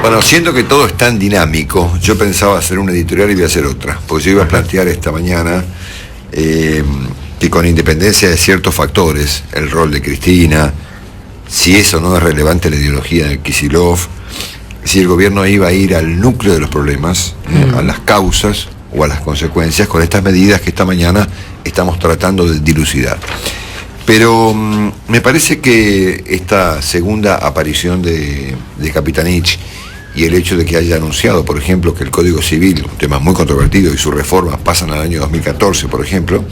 Bueno, siento que todo es tan dinámico, yo pensaba hacer una editorial y voy a hacer otra, porque yo iba a plantear esta mañana que con independencia de ciertos factores, el rol de Cristina, si eso no es relevante la ideología de Kicillof, si el gobierno iba a ir al núcleo de los problemas, a las causas o a las consecuencias, con estas medidas que esta mañana estamos tratando de dilucidar. Pero me parece que esta segunda aparición de Capitanich y el hecho de que haya anunciado, por ejemplo, que el Código Civil, un tema muy controvertido, y sus reformas pasan al año 2014, por ejemplo,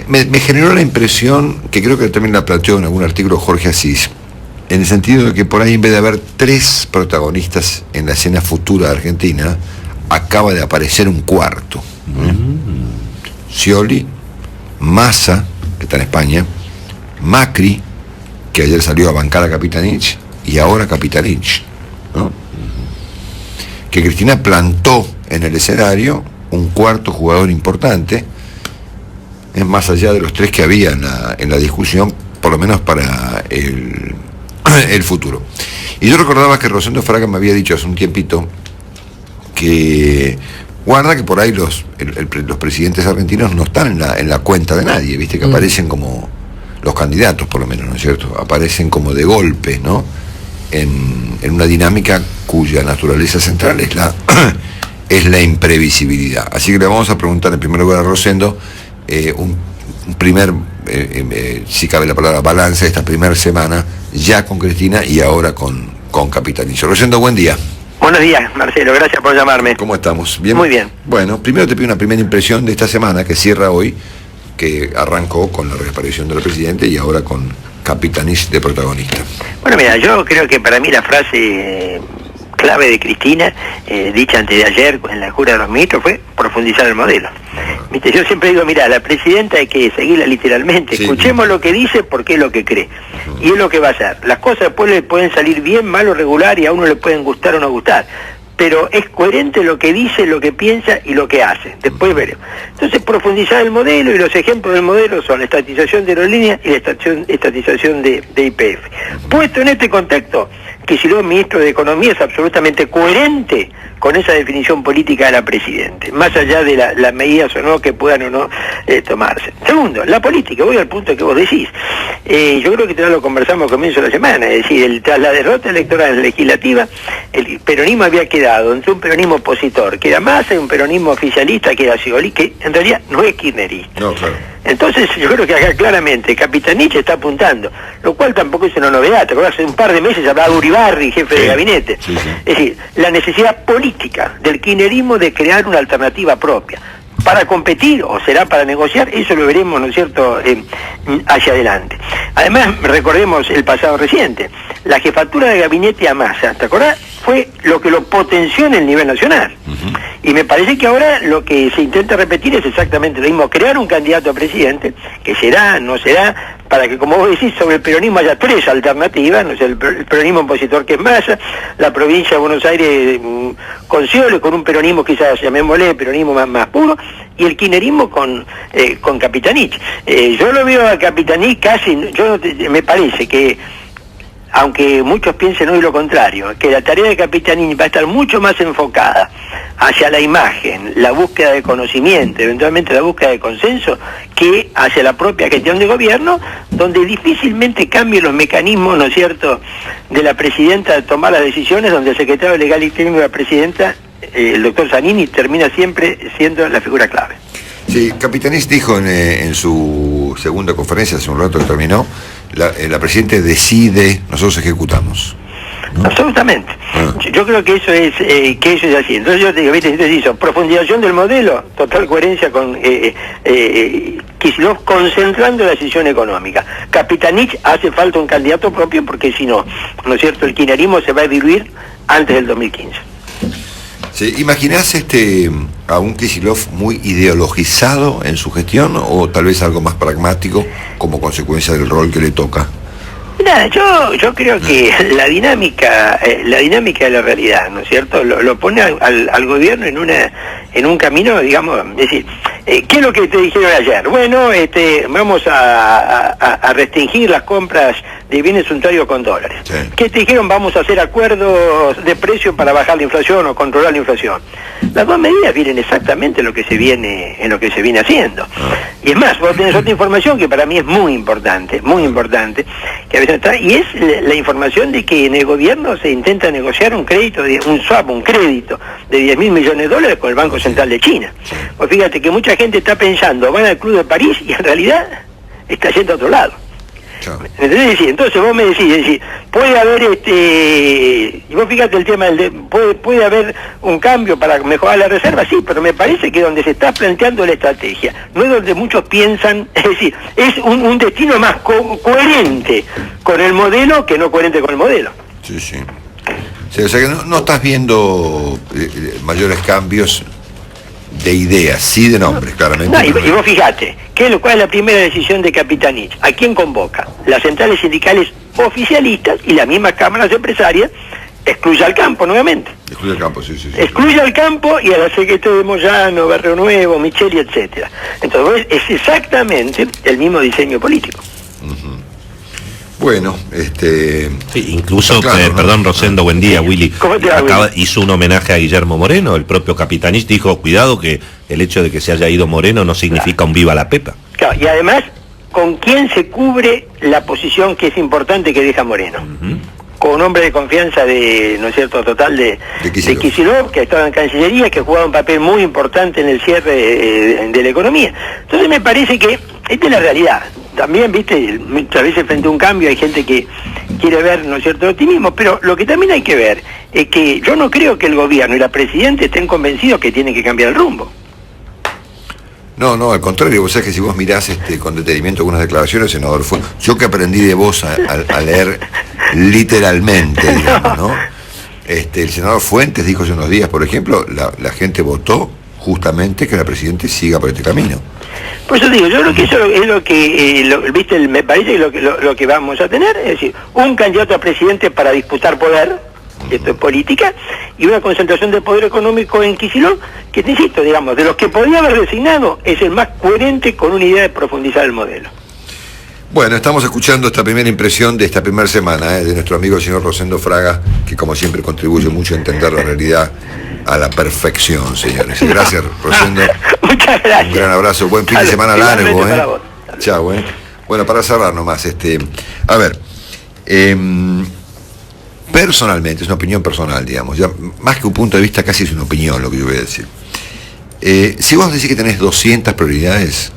me generó la impresión, que creo que también la planteó en algún artículo Jorge Asís, en el sentido de que por ahí, en vez de haber 3 protagonistas en la escena futura de Argentina, acaba de aparecer un cuarto. Scioli, Massa, que está en España, Macri, que ayer salió a bancar a Capitanich, y ahora Capitanich, ¿no? Que Cristina plantó en el escenario un cuarto jugador importante, es más allá de los 3 que había en la discusión, por lo menos para el futuro. Y yo recordaba que Rosendo Fraga me había dicho hace un tiempito que guarda que por ahí los presidentes argentinos no están en la cuenta de nadie, viste, que aparecen como los candidatos, por lo menos, ¿no es cierto? Aparecen como de golpe, ¿no? En una dinámica cuya naturaleza central es la imprevisibilidad. Así que le vamos a preguntar en primer lugar a Rosendo un primer, si cabe la palabra, balance de esta primera semana, ya con Cristina y ahora con Capitanich. Rosendo, buen día. Buenos días, Marcelo, gracias por llamarme. ¿Cómo estamos? ¿Bien? Muy bien. Bueno, primero te pido una primera impresión de esta semana que cierra hoy, que arrancó con la reaparición del presidente y ahora con Capitanich de protagonista. Bueno, mira, yo creo que para mí la frase clave de Cristina, dicha antes de ayer en la jura de los ministros, fue profundizar el modelo. ¿Viste? Yo siempre digo, mira, la presidenta hay que seguirla literalmente, sí. Escuchemos lo que dice porque es lo que cree, y es lo que va a hacer. Las cosas después le pueden salir bien, mal o regular, y a uno le pueden gustar o no gustar, pero es coherente lo que dice, lo que piensa y lo que hace. Después veremos. Entonces, profundizar el modelo, y los ejemplos del modelo son la estatización de aerolíneas y la estatización de YPF. Puesto en este contexto, Kicillof, ministro de Economía, es absolutamente coherente con esa definición política de la Presidente, más allá de las medidas o no que puedan o no tomarse. Segundo, la política, voy al punto que vos decís. Yo creo que ya lo conversamos al comienzo de la semana, es decir, tras la derrota electoral legislativa, el peronismo había quedado entre un peronismo opositor, que era Massa, y un peronismo oficialista, que era Scioli, que en realidad no es kirchnerista. No, claro. Entonces yo creo que acá claramente Capitanich está apuntando, lo cual tampoco es una novedad. ¿Te acuerdas? Hace un par de meses hablaba Uribarri, jefe de gabinete. Sí. Es decir, la necesidad política del kirchnerismo de crear una alternativa propia para competir, o será para negociar, eso lo veremos, ¿no es cierto?, hacia adelante. Además, recordemos el pasado reciente, la jefatura de gabinete a Massa, ¿te acordás? Fue lo que lo potenció en el nivel nacional. Y me parece que ahora lo que se intenta repetir es exactamente lo mismo, crear un candidato a presidente, que será, no será, para que, como vos decís, sobre el peronismo haya 3 alternativas, no sé, el peronismo opositor, que es Massa, la provincia de Buenos Aires con Scioli, con un peronismo quizás llamémosle peronismo más puro, y el kirchnerismo con Capitanich. Yo lo veo a Capitanich casi, me parece que, aunque muchos piensen hoy lo contrario, que la tarea de Capitanich va a estar mucho más enfocada hacia la imagen, la búsqueda de conocimiento, eventualmente la búsqueda de consenso, que hacia la propia gestión de gobierno, donde difícilmente cambien los mecanismos, ¿no es cierto?, de la presidenta de tomar las decisiones, donde el secretario legal y técnico de la presidenta, el doctor Zanini, termina siempre siendo la figura clave. Sí, Capitanich dijo en su segunda conferencia, hace un rato que terminó, la presidenta decide, nosotros ejecutamos, ¿no? Absolutamente. Yo creo que eso es así. Entonces yo te digo, ¿viste? Entonces hizo profundización del modelo, total coherencia con Kicillof concentrando la decisión económica. Capitanich hace falta un candidato propio porque si no, ¿no es cierto?, el kirchnerismo se va a diluir antes del 2015. Sí, ¿imaginás a un Kicillof muy ideologizado en su gestión o tal vez algo más pragmático como consecuencia del rol que le toca? Nada, yo creo que la dinámica de la realidad, ¿no es cierto?, lo pone al gobierno en un camino, digamos, es decir, ¿Qué es lo que te dijeron ayer? Bueno, vamos a restringir las compras de bienes suntuarios con dólares. Sí. ¿Qué te dijeron? Vamos a hacer acuerdos de precio para bajar la inflación o controlar la inflación. Las dos medidas vienen exactamente en lo que se viene haciendo. Y es más, vos tenés otra información que para mí es muy importante, que a veces está, y es la información de que en el gobierno se intenta negociar un crédito, un swap, un crédito de 10.000 millones de dólares con el Banco Central de China. Pues fíjate que mucha gente está pensando, van al Club de París y en realidad está yendo a otro lado. ¿Entendés? Entonces vos me decís, puede haber y vos fíjate el tema puede haber un cambio para mejorar la reserva, sí, pero me parece que donde se está planteando la estrategia no es donde muchos piensan, es decir, es un destino más coherente con el modelo que no coherente con el modelo. Sí, sí. Sí, o sea que no estás viendo mayores cambios de ideas, sí de nombres, claramente. No, y vos fijate, ¿cuál es la primera decisión de Capitanich? ¿A quién convoca? Las centrales sindicales oficialistas y las mismas cámaras empresarias. Excluye al campo nuevamente. Excluye al campo, sí. Excluye al campo y a la Secretaría de Moyano, Barrio Nuevo, Micheli, etcétera. Entonces es exactamente el mismo diseño político. Uh-huh. Bueno, Sí, incluso, claro, perdón, Rosendo, buen día, Willy. ¿Cómo te va, Willy? Hizo un homenaje a Guillermo Moreno, el propio Capitanich dijo, cuidado que el hecho de que se haya ido Moreno no significa un viva la Pepa. Claro, y además, ¿con quién se cubre la posición que es importante que deja Moreno? Uh-huh. Con un hombre de confianza ¿no es cierto?, total de Kicillof, que ha estado en Cancillería, que ha jugado un papel muy importante en el cierre de la economía. Entonces me parece que esta es la realidad. También, viste, muchas veces frente a un cambio hay gente que quiere ver, ¿no es cierto?, el optimismo, pero lo que también hay que ver es que yo no creo que el gobierno y la presidenta estén convencidos que tienen que cambiar el rumbo. No, al contrario, vos sabés que si vos mirás con detenimiento algunas declaraciones, senador Fuentes, yo que aprendí de vos a leer literalmente, digamos, ¿no? El senador Fuentes dijo hace unos días, por ejemplo, la gente votó justamente que la presidenta siga por este camino. Por eso digo, yo creo que eso es lo que, viste, me parece que lo que vamos a tener, es decir, un candidato a presidente para disputar poder, esto es política, y una concentración de poder económico en Kicillof, que te insisto, digamos, de los que podía haber designado, es el más coherente con una idea de profundizar el modelo. Bueno, estamos escuchando esta primera impresión de esta primera semana de nuestro amigo el señor Rosendo Fraga, que como siempre contribuye mucho a entender la realidad a la perfección, señores. Gracias, Rosendo. Muchas gracias. Un gran abrazo, buen fin de semana largo. Para vos. Chao, Bueno, para cerrar nomás, a ver, personalmente, es una opinión personal, digamos, ya más que un punto de vista, casi es una opinión lo que yo voy a decir. Si vos decís que tenés 200 prioridades,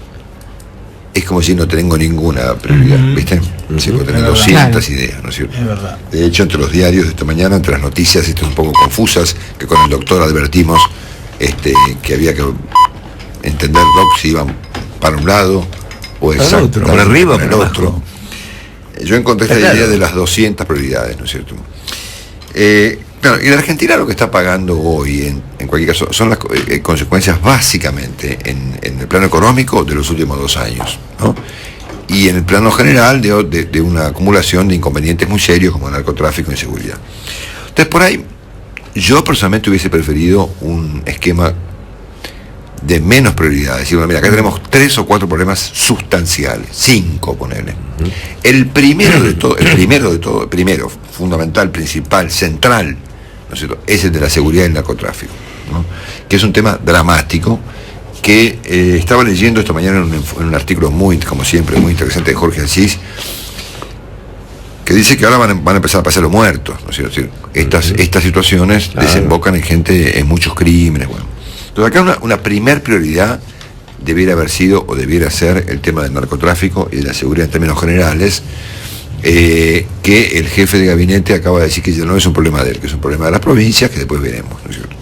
es como si no tengo ninguna prioridad, ¿viste? Sí, porque tenés 200 ideas, ¿no es cierto? Es verdad. De hecho, entre los diarios de esta mañana, entre las noticias un poco confusas, que con el doctor advertimos que había que entender si iban para un lado o exacto por arriba o para el por otro. abajo. Yo encontré esta Claro. idea de las 200 prioridades, ¿no es cierto? Claro, y la Argentina lo que está pagando hoy, en cualquier caso, son las consecuencias básicamente en el plano económico de los últimos 2 años, ¿no? Y en el plano general de una acumulación de inconvenientes muy serios como narcotráfico e inseguridad. Entonces, por ahí, yo personalmente hubiese preferido un esquema de menos prioridades. Decir, bueno, mira, acá tenemos 3 o 4 problemas sustanciales, 5, ponele. El primero, fundamental, principal, central, ¿no es cierto?, es el de la seguridad y el narcotráfico, ¿no? Que es un tema dramático que estaba leyendo esta mañana en un artículo muy, como siempre, muy interesante de Jorge Asís, que dice que ahora van a empezar a pasar los muertos, ¿no es cierto? Estas situaciones desembocan en gente, en muchos crímenes, bueno. Entonces acá una primer prioridad debiera haber sido o debiera ser el tema del narcotráfico y de la seguridad en términos generales, que el jefe de gabinete acaba de decir que ya no es un problema de él, que es un problema de las provincias, que después veremos, ¿no es cierto?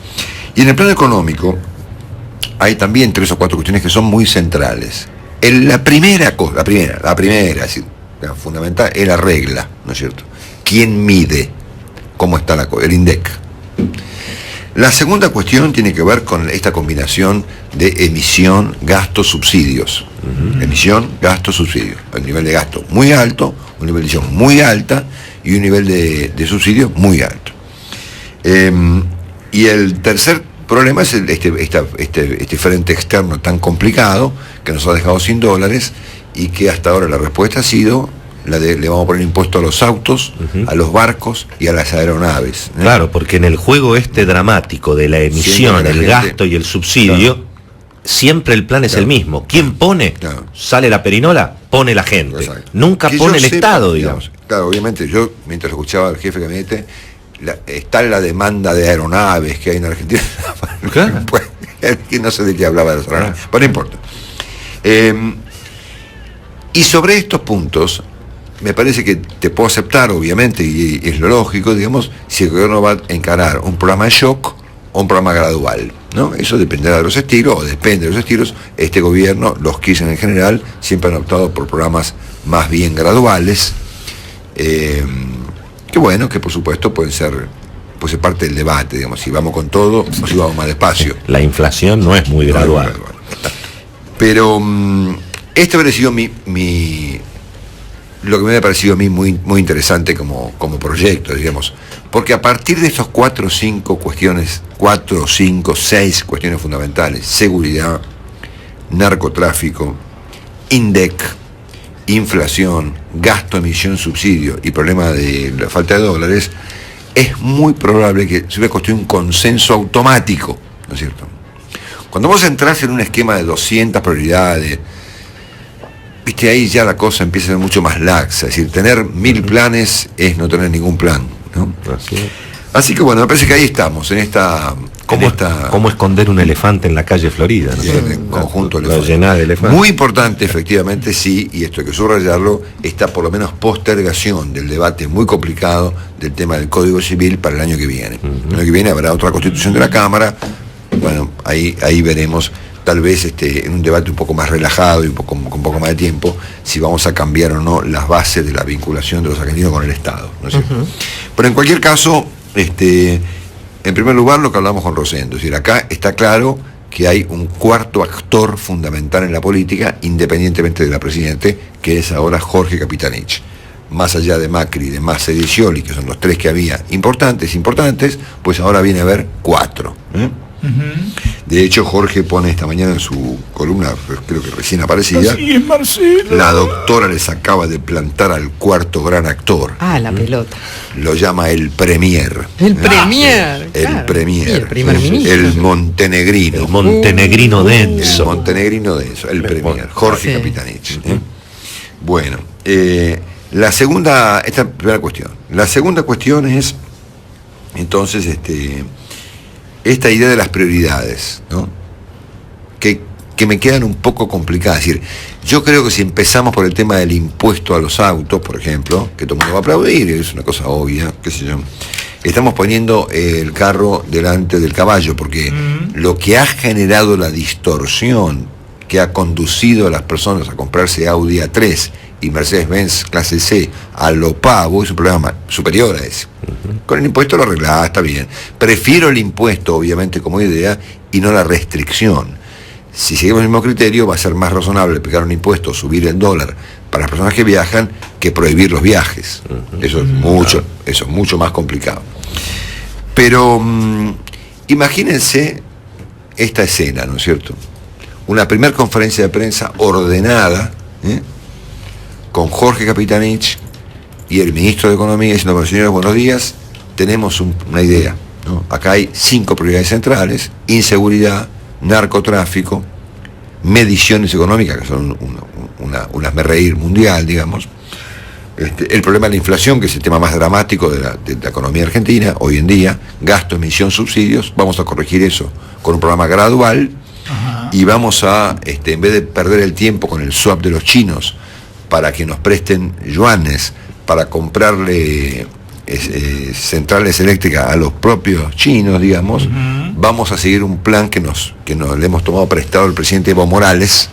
Y en el plano económico hay también 3 o 4 cuestiones que son muy centrales. La primera, así, la fundamental, es la regla, ¿no es cierto? ¿Quién mide cómo está el INDEC? La segunda cuestión tiene que ver con esta combinación de emisión, gasto, subsidios. Emisión, gasto, subsidios. El nivel de gasto muy alto, un nivel de emisión muy alta y un nivel de subsidio muy alto. Y el tercer problema es este frente externo tan complicado que nos ha dejado sin dólares y que hasta ahora la respuesta ha sido la de le vamos a poner impuesto a los autos, a los barcos y a las aeronaves. Claro, porque en el juego dramático de la emisión, el gasto y el subsidio, siempre el plan es el mismo. ¿Quién pone? Sale la perinola, pone la gente. Exacto. Nunca que pone el Estado, digamos. Claro, obviamente, yo mientras escuchaba al jefe de gabinete, está la demanda de aeronaves que hay en Argentina. Claro. Pues, no sé de qué hablaba de las aeronaves, pero no importa. Y sobre estos puntos, me parece que te puedo aceptar, obviamente, y es lo lógico, digamos, si el gobierno va a encarar un programa de shock o un programa gradual, ¿no? Eso dependerá de los estilos, o depende de los estilos. Este gobierno, los Kirchner en general, siempre han optado por programas más bien graduales, que bueno, que por supuesto pueden ser, pues es parte del debate, digamos, si vamos con todo o si vamos más despacio. La inflación no es muy gradual. Pero este habría sido lo que me ha parecido a mí muy, muy interesante como proyecto, digamos, porque a partir de estos 4 o 5 cuestiones, 4, 5, 6 cuestiones fundamentales: seguridad, narcotráfico, INDEC, inflación, gasto, emisión, subsidio y problema de la falta de dólares, es muy probable que se hubiera construido un consenso automático, ¿no es cierto? Cuando vos entrás en un esquema de 200 prioridades, viste, ahí ya la cosa empieza a ser mucho más laxa. Es decir, tener 1000 planes es no tener ningún plan, ¿no? Así que bueno, me parece que ahí estamos, en esta... ¿Cómo esconder un elefante en la calle Florida? ¿No? En el conjunto llenar de elefantes. Muy importante, efectivamente, sí, y esto hay que subrayarlo, esta por lo menos postergación del debate muy complicado del tema del Código Civil para el año que viene. El año que viene habrá otra constitución de la Cámara. Bueno, ahí veremos, tal vez en un debate un poco más relajado y con un poco más de tiempo, si vamos a cambiar o no las bases de la vinculación de los argentinos con el Estado, ¿no es cierto? Pero en cualquier caso, en primer lugar, lo que hablamos con Rosendo, es decir, acá está claro que hay un cuarto actor fundamental en la política, independientemente de la presidente, que es ahora Jorge Capitanich. Más allá de Macri, de Massa y de Scioli, que son los 3 que había importantes, pues ahora viene a haber 4. De hecho, Jorge pone esta mañana en su columna, creo que recién aparecida, así es, Marcelo. La doctora les acaba de plantar al cuarto gran actor. La pelota. Lo llama el Premier. El Premier. El Premier. Y el primer ministro. El montenegrino. El montenegrino denso. El montenegrino denso, el Premier. Jorge Capitanich. Bueno, la segunda, esta es la primera cuestión. La segunda cuestión es, entonces, esta idea de las prioridades, ¿no? Que me quedan un poco complicadas. Es decir, yo creo que si empezamos por el tema del impuesto a los autos, por ejemplo, que todo el mundo va a aplaudir, es una cosa obvia, qué sé yo, estamos poniendo el carro delante del caballo, porque lo que ha generado la distorsión que ha conducido a las personas a comprarse Audi A3 y Mercedes-Benz clase C a lo pavo es un problema superior a ese. Con el impuesto lo arreglás, está bien. Prefiero el impuesto, obviamente, como idea, y no la restricción. Si seguimos el mismo criterio, va a ser más razonable aplicar un impuesto, subir el dólar para las personas que viajan, que prohibir los viajes. Eso es mucho más complicado. Pero imagínense esta escena, ¿no es cierto? Una primera conferencia de prensa ordenada, con Jorge Capitanich y el ministro de Economía diciendo: bueno, señores, buenos días, tenemos una idea, ¿no? Acá hay 5 prioridades centrales: inseguridad, narcotráfico, mediciones económicas, que son un hazmerreír mundial, digamos, el problema de la inflación, que es el tema más dramático de la economía argentina hoy en día, gasto, emisión, subsidios. Vamos a corregir eso con un programa gradual. Y vamos a, en vez de perder el tiempo con el swap de los chinos para que nos presten yuanes para comprarle centrales eléctricas a los propios chinos, digamos, vamos a seguir un plan que nos le hemos tomado prestado el presidente Evo Morales,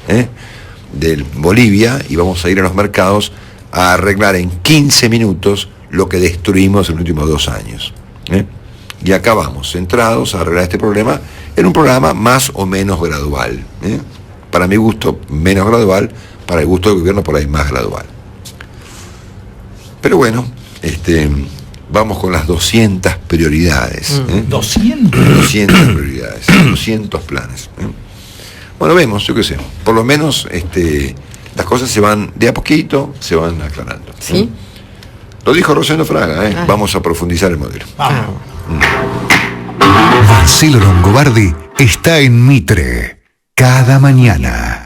de Bolivia, y vamos a ir a los mercados a arreglar en 15 minutos lo que destruimos en los últimos 2 años. Y acá vamos, centrados a arreglar este problema en un programa más o menos gradual. Para mi gusto, menos gradual; para el gusto del gobierno, por ahí más gradual. Pero bueno, vamos con las 200 prioridades. 200 prioridades, 200 planes. Bueno, vemos, yo qué sé, por lo menos las cosas se van, de a poquito, se van aclarando. ¿Sí? Lo dijo Rosendo Fraga, vamos a profundizar el modelo. Marcelo Longobardi está en Mitre, cada mañana.